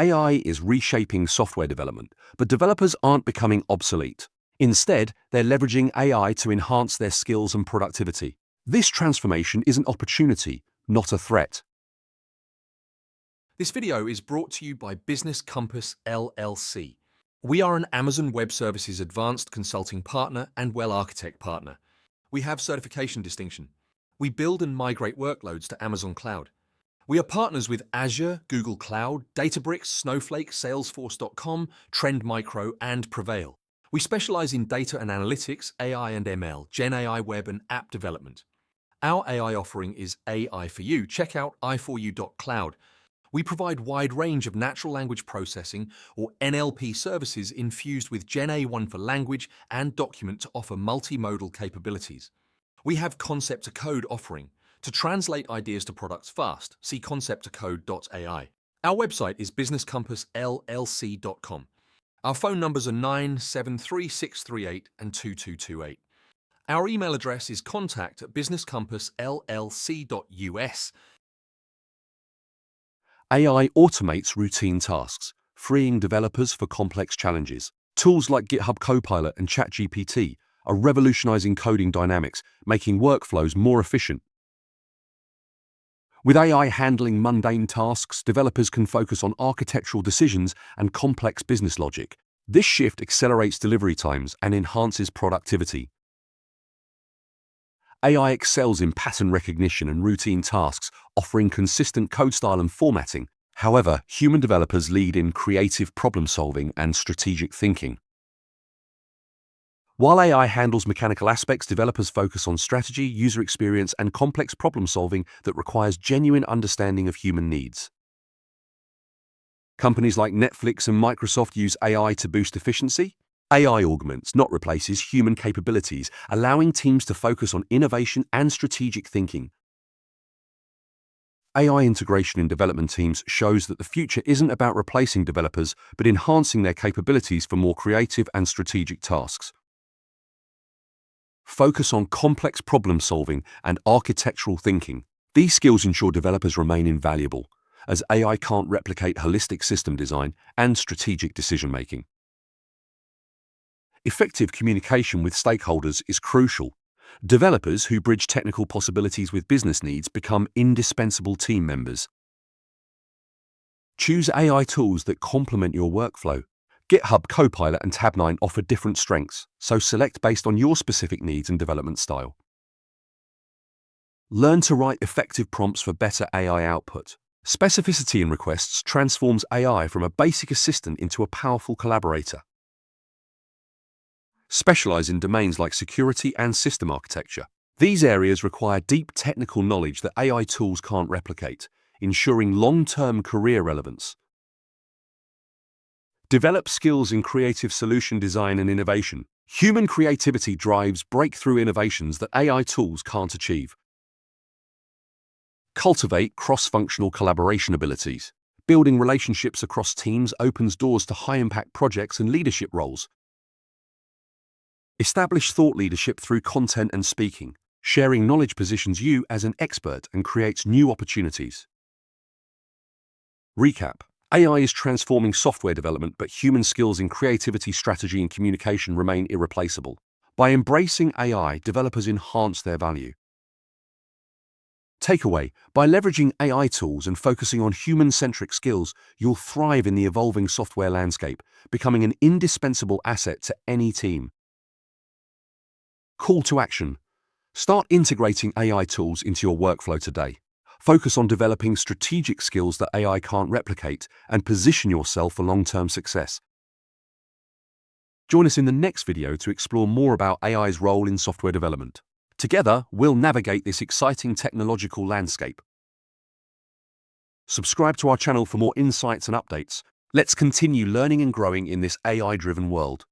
AI is reshaping software development, but developers aren't becoming obsolete. Instead, they're leveraging AI to enhance their skills and productivity. This transformation is an opportunity, not a threat. This video is brought to you by Business Compass LLC. We are an Amazon Web Services Advanced Consulting Partner and Well Architect Partner. We have certification distinction. We build and migrate workloads to Amazon Cloud. We are partners with Azure, Google Cloud, Databricks, Snowflake, Salesforce.com, Trend Micro, and Prevail. We specialize in data and analytics, AI and ML, Gen AI web and app development. Our AI offering is AI for You. Check out i4u.cloud. We provide wide range of natural language processing or NLP services infused with Gen A1 for language and document to offer multimodal capabilities. We have Concept to Code offering to translate ideas to products fast. See concept2code.ai. Our website is businesscompassllc.com. Our phone numbers are 973-638 and 2228. Our email address is contact@businesscompassllc.us. AI automates routine tasks, freeing developers for complex challenges. Tools like GitHub Copilot and ChatGPT are revolutionizing coding dynamics, making workflows more efficient. With AI handling mundane tasks, developers can focus on architectural decisions and complex business logic. This shift accelerates delivery times and enhances productivity. AI excels in pattern recognition and routine tasks, offering consistent code style and formatting. However, human developers lead in creative problem-solving and strategic thinking. While AI handles mechanical aspects, developers focus on strategy, user experience, and complex problem-solving that requires genuine understanding of human needs. Companies like Netflix and Microsoft use AI to boost efficiency. AI augments, not replaces, human capabilities, allowing teams to focus on innovation and strategic thinking. AI integration in development teams shows that the future isn't about replacing developers, but enhancing their capabilities for more creative and strategic tasks. Focus on complex problem-solving and architectural thinking. These skills ensure developers remain invaluable, as AI can't replicate holistic system design and strategic decision-making. Effective communication with stakeholders is crucial. Developers who bridge technical possibilities with business needs become indispensable team members. Choose AI tools that complement your workflow. GitHub Copilot and Tableau offer different strengths, so select based on your specific needs and development style. Learn to write effective prompts for better AI output. Specificity in requests transforms AI from a basic assistant into a powerful collaborator. Specialize in domains like security and system architecture. These areas require deep technical knowledge that AI tools can't replicate, ensuring long-term career relevance. Develop skills in creative solution design and innovation. Human creativity drives breakthrough innovations that AI tools can't achieve. Cultivate cross-functional collaboration abilities. Building relationships across teams opens doors to high-impact projects and leadership roles. Establish thought leadership through content and speaking. Sharing knowledge positions you as an expert and creates new opportunities. Recap. AI is transforming software development, but human skills in creativity, strategy, and communication remain irreplaceable. By embracing AI, developers enhance their value. Takeaway: by leveraging AI tools and focusing on human-centric skills, you'll thrive in the evolving software landscape, becoming an indispensable asset to any team. Call to action. Start integrating AI tools into your workflow today. Focus on developing strategic skills that AI can't replicate and position yourself for long-term success. Join us in the next video to explore more about AI's role in software development. Together, we'll navigate this exciting technological landscape. Subscribe to our channel for more insights and updates. Let's continue learning and growing in this AI-driven world.